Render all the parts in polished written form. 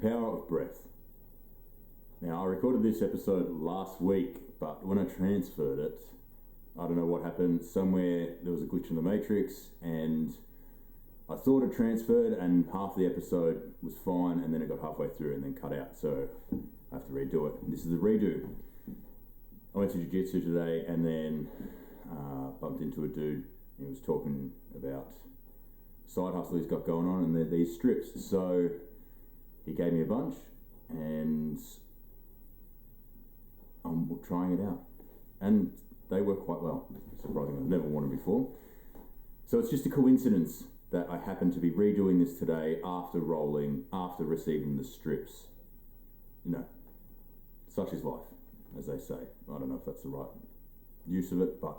power of breath. Now, I recorded this episode last week, but when I transferred it, I don't know what happened. Somewhere there was a glitch in the matrix, and I thought it transferred, and half the episode was fine, and then it got halfway through and then cut out. So I have to redo it. And this is the redo. I went to jiu-jitsu today, and then bumped into a dude. He was talking about side hustle he's got going on, and they're these strips. So he gave me a bunch, and I'm trying it out, and they work quite well. Surprisingly, I've never worn them before. So it's just a coincidence that I happen to be redoing this today after receiving the strips. You know, such is life, as they say. I don't know if that's the right use of it, but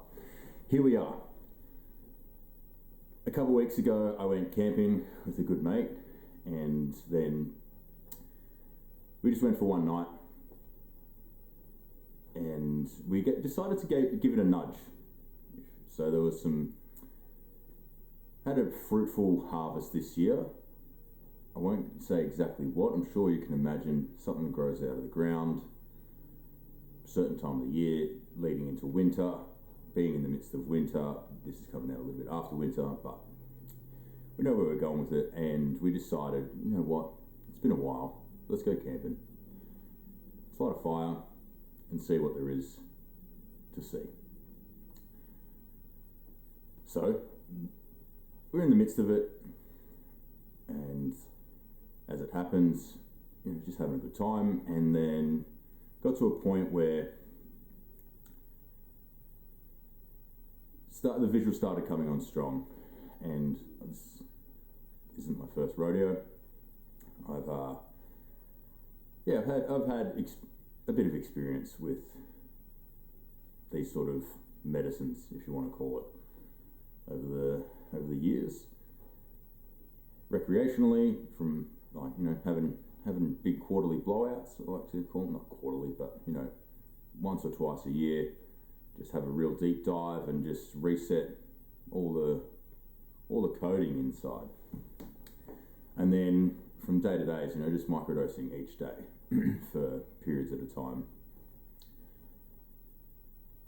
here we are. A couple of weeks ago, I went camping with a good mate, and then we just went for one night, and we decided to give it a nudge. So there was had a fruitful harvest this year. I won't say exactly what. I'm sure you can imagine something grows out of the ground, certain time of the year, leading into winter, being in the midst of winter. This is coming out a little bit after winter, but we know where we're going with it, and we decided, you know what, it's been a while, let's go camping. Let's light a fire and see what there is to see. So we're in the midst of it, and as it happens, you know, just having a good time, and then got to a point where the visual started coming on strong, and this isn't my first rodeo. I've had a bit of experience with these sort of medicines, if you want to call it, over the years. Recreationally, from having big quarterly blowouts, I like to call them, not quarterly, but once or twice a year, just have a real deep dive and just reset all the coding inside. And then from day to day, just microdosing each day for periods at a time.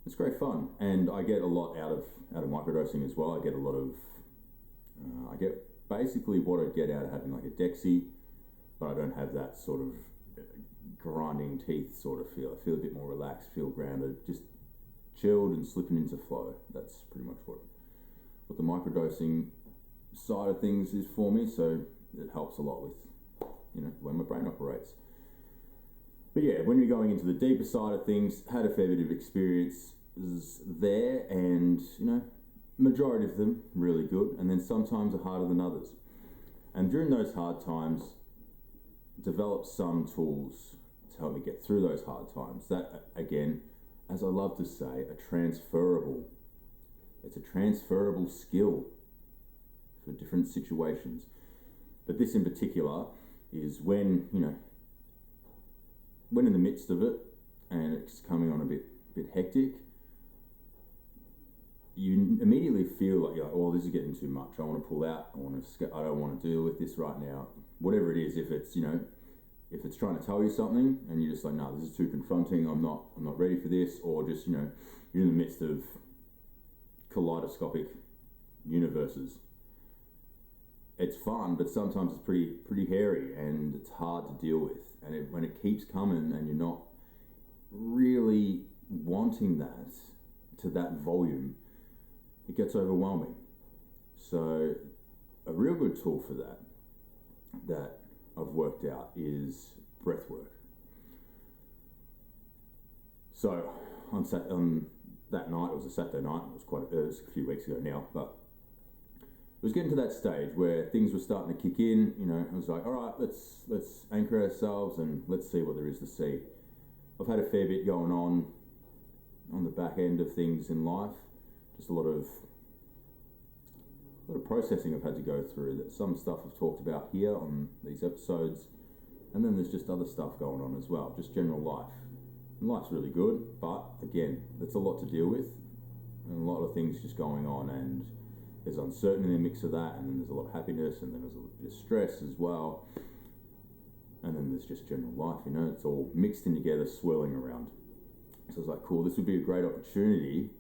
It's great fun, and I get a lot out of microdosing as well. I get a lot of I get basically what I get out of having like a Dexy, but I don't have that sort of grinding teeth sort of feel. I feel a bit more relaxed, feel grounded, just chilled and slipping into flow. That's pretty much what the microdosing side of things is for me. So it helps a lot with the way my brain operates. But yeah, when you're going into the deeper side of things, had a fair bit of experience there, and majority of them really good, and then sometimes are harder than others. And during those hard times, develop some tools to help me get through those hard times. That, again, as I love to say, it's a transferable skill for different situations. But this in particular is when in the midst of it and it's coming on a bit hectic, you immediately feel like you're like, oh, this is getting too much. I want to pull out. I don't want to deal with this right now. Whatever it is, if it's trying to tell you something and you're just like, no, this is too confronting. I'm not ready for this. Or just you're in the midst of kaleidoscopic universes. It's fun, but sometimes it's pretty hairy and it's hard to deal with. And when it keeps coming and you're not really wanting that to that volume, it gets overwhelming. So a real good tool for that I've worked out is breath work. So on that night, it was a Saturday night, it was a few weeks ago now, but it was getting to that stage where things were starting to kick in. It was like, all right, let's anchor ourselves and let's see what there is to see. I've had a fair bit going on the back end of things in life. Just a lot of processing I've had to go through. That some stuff I've talked about here on these episodes, and then there's just other stuff going on as well. Just general life. And life's really good, but again, there's a lot to deal with, and a lot of things just going on, and there's uncertainty in the mix of that, and then there's a lot of happiness, and then there's a bit of stress as well. and then there's just general life, you know, it's all mixed in together, swirling around. So I was like, cool, this would be a great opportunity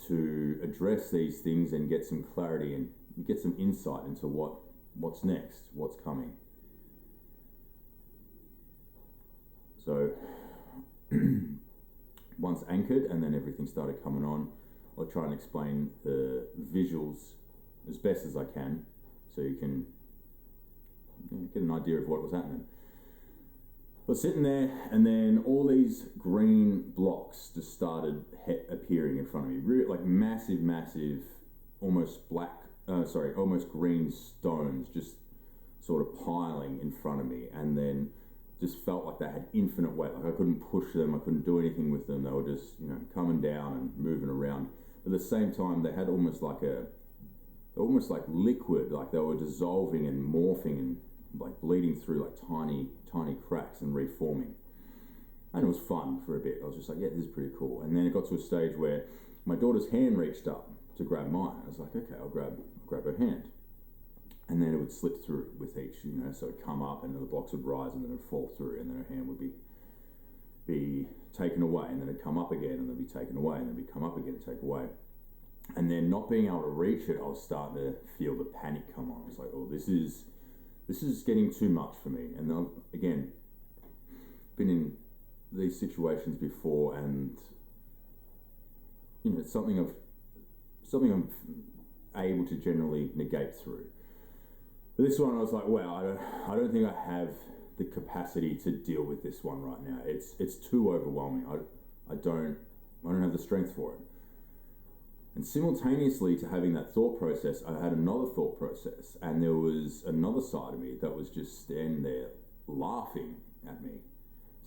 to address these things and get some clarity and get some insight into what's next, what's coming. So once anchored and then everything started coming on, I'll try and explain the visuals as best as I can so you can get an idea of what was happening. I was sitting there, and then all these green blocks just started appearing in front of me. Really, like massive, almost almost green stones just sort of piling in front of me, and then just felt like they had infinite weight. Like I couldn't push them, I couldn't do anything with them. They were just, coming down and moving around. But at the same time, they had almost like liquid, like they were dissolving and morphing and like bleeding through like tiny cracks and reforming. And it was fun for a bit. I was just like, yeah, this is pretty cool. And then it got to a stage where my daughter's hand reached up to grab mine. I was like, okay, I'll grab her hand. And then it would slip through with each, so it'd come up and the blocks would rise and then it'd fall through, and then her hand would be taken away, and then it'd come up again and then be taken away, and then it'd come up again and take away. And then not being able to reach it, I was starting to feel the panic come on. I was like, oh, this is getting too much for me. And then, again, been in these situations before, and it's something I'm able to generally negate through. This one, I was like, wow, I don't think I have the capacity to deal with this one right now. It's too overwhelming. I don't have the strength for it. And simultaneously to having that thought process, I had another thought process, and there was another side of me that was just standing there laughing at me,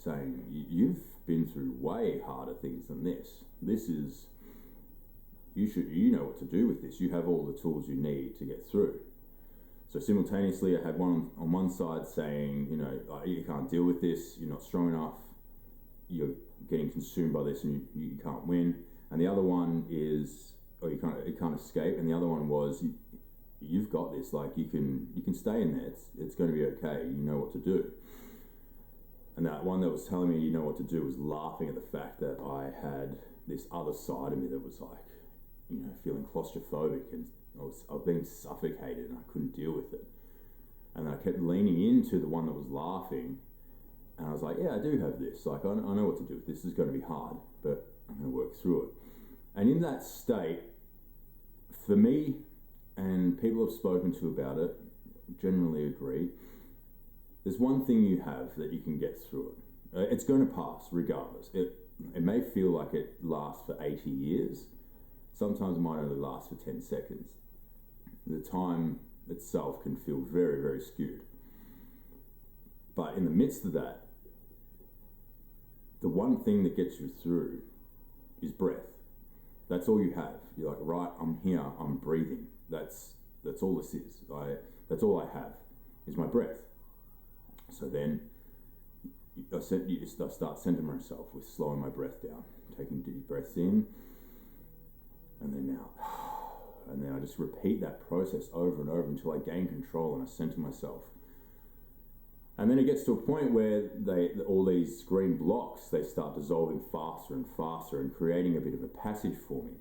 saying, you've been through way harder things than this. You know what to do with this. You have all the tools you need to get through. So simultaneously, I had one on one side saying, you can't deal with this, you're not strong enough, you're getting consumed by this and you can't win. And the other one is, you can't escape. And the other one was, you've got this, like you can stay in there, it's going to be okay, you know what to do. And that one that was telling me you know what to do was laughing at the fact that I had this other side of me that was like, feeling claustrophobic, and I was being suffocated and I couldn't deal with it. And I kept leaning into the one that was laughing, and I was like, yeah, I do have this. Like, I know what to do with this. This is going to be hard, but I'm going to work through it. And in that state, for me, and people I've spoken to about it generally agree, there's one thing you have that you can get through it. It's going to pass regardless. It may feel like it lasts for 80 years. Sometimes it might only last for 10 seconds. The time itself can feel very, very skewed. But in the midst of that, the one thing that gets you through is breath. That's all you have. You're like, right, I'm here, I'm breathing. That's all this is. That's all I have is my breath. So then I start centering myself with slowing my breath down, taking deep breaths in, and then out. And then I just repeat that process over and over until I gain control and I center myself. And then it gets to a point where all these green blocks, they start dissolving faster and faster and creating a bit of a passage for me.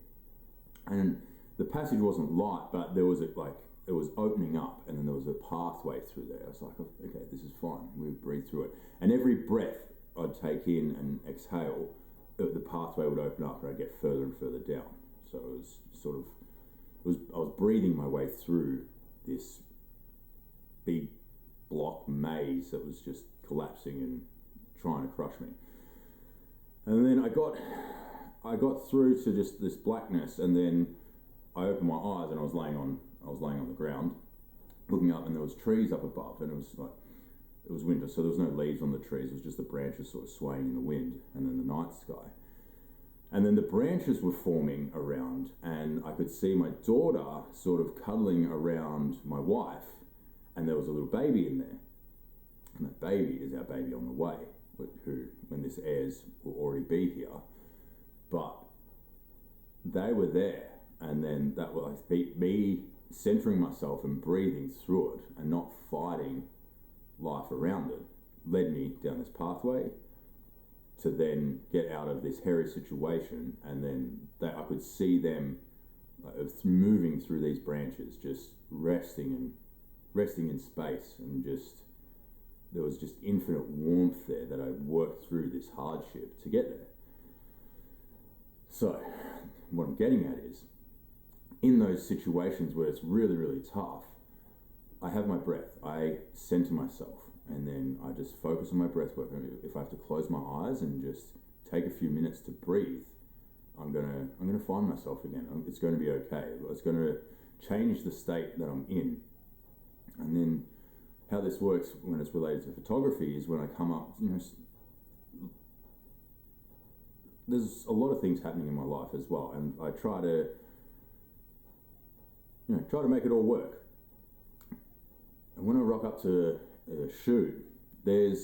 And the passage wasn't light, but there was it was opening up, and then there was a pathway through there. I was like, okay, this is fine. We breathe through it. And every breath I'd take in and exhale, the pathway would open up and I'd get further and further down. So it was I was breathing my way through this big block maze that was just collapsing and trying to crush me. And then I got through to just this blackness, and then I opened my eyes and I was laying on the ground, looking up, and there was trees up above, and it was winter, so there was no leaves on the trees. It was just the branches sort of swaying in the wind, and then the night sky. And then the branches were forming around, and I could see my daughter sort of cuddling around my wife, and there was a little baby in there. And that baby is our baby on the way, who, when this airs, will already be here. But they were there, and then that was me centering myself and breathing through it and not fighting life around it, led me down this pathway to then get out of this hairy situation, and then I could see them moving through these branches, just resting in space, and just there was just infinite warmth there that I worked through this hardship to get there. So what I'm getting at is, in those situations where it's really, really tough, I have my breath. I center myself, and then I just focus on my breath work. If I have to close my eyes and just take a few minutes to breathe, I'm gonna find myself again. It's going to be okay. It's going to change the state that I'm in. And then how this works when it's related to photography is when I come up, there's a lot of things happening in my life as well, and I try to make it all work. And when I rock up to a shoot, there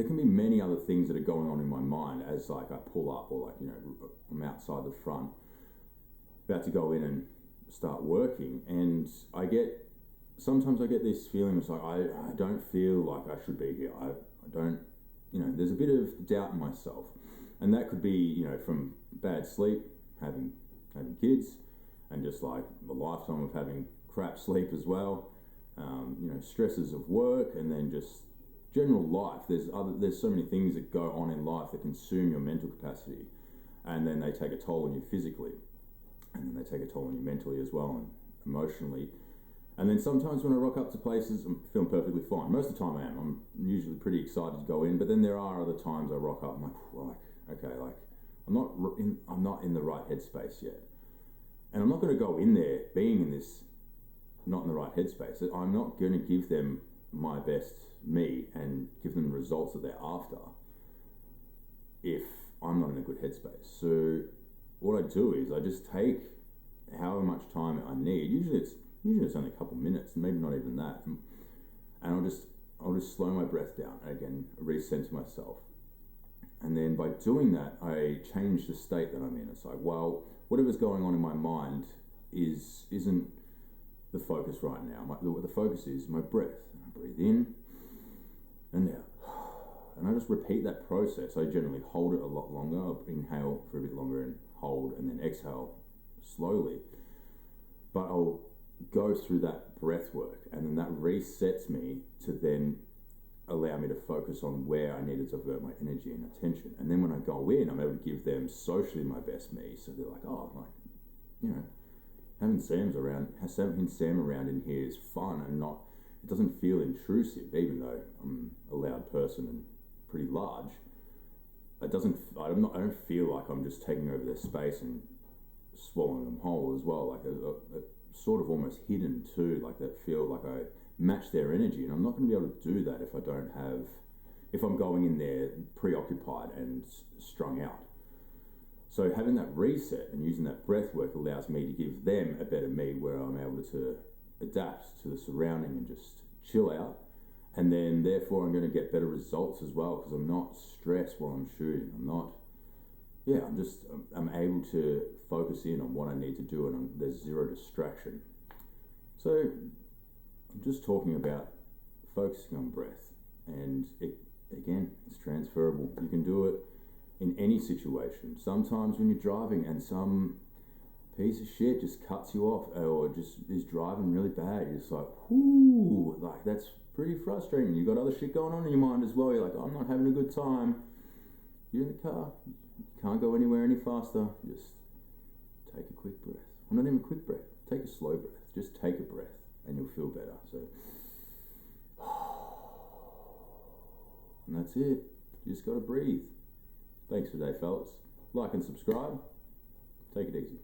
can be many other things that are going on in my mind as I pull up, or I'm outside the front, about to go in and start working, and sometimes I get this feeling, it's like I don't feel like I should be here. I don't, there's a bit of doubt in myself, and that could be from bad sleep, having kids, and just like a lifetime of having crap sleep as well, stresses of work, and then just general life. There's so many things that go on in life that consume your mental capacity, and then they take a toll on you physically, and then they take a toll on you mentally as well, and emotionally. And then sometimes when I rock up to places, I'm feeling perfectly fine. Most of the time I am. I'm usually pretty excited to go in, but then there are other times I rock up, I'm I'm not in the right headspace yet. And I'm not going to go in there being in this not in the right headspace. I'm not going to give them my best me and give them the results that they're after if I'm not in a good headspace. So what I do is I just take however much time I need. Usually it's only a couple minutes, maybe not even that, and I'll just slow my breath down and again recenter myself. And then by doing that, I change the state that I'm in. It's like, well, whatever's going on in my mind isn't the focus right now. The focus is my breath. And I breathe in and out, and I just repeat that process. I generally hold it a lot longer. I'll inhale for a bit longer and hold, and then exhale slowly. But I'll go through that breath work, and then that resets me to then allow me to focus on where I needed to divert my energy and attention. And then when I go in, I'm able to give them socially my best me. So they're like, having Sam around in here is fun, and it doesn't feel intrusive, even though I'm a loud person and pretty large. I don't feel like I'm just taking over their space and swallowing them whole as well. Like a sort of almost hidden too, like that feel like I match their energy, and I'm not going to be able to do that if I'm going in there preoccupied and strung out. So having that reset and using that breath work allows me to give them a better me, where I'm able to adapt to the surrounding and just chill out, and then therefore I'm going to get better results as well, because I'm not stressed while I'm shooting. I'm able to focus in on what I need to do, and there's zero distraction. So I'm just talking about focusing on breath, and it's transferable. You can do it in any situation. Sometimes when you're driving and some piece of shit just cuts you off, or just is driving really bad, you're just like, whoo, like that's pretty frustrating. You've got other shit going on in your mind as well. You're like, I'm not having a good time. You're in the car. Can't go anywhere any faster. Just take a quick breath. Well, not even a quick breath. Take a slow breath. Just take a breath and you'll feel better. So, and that's it. You just got to breathe. Thanks for today, fellas. Like and subscribe. Take it easy.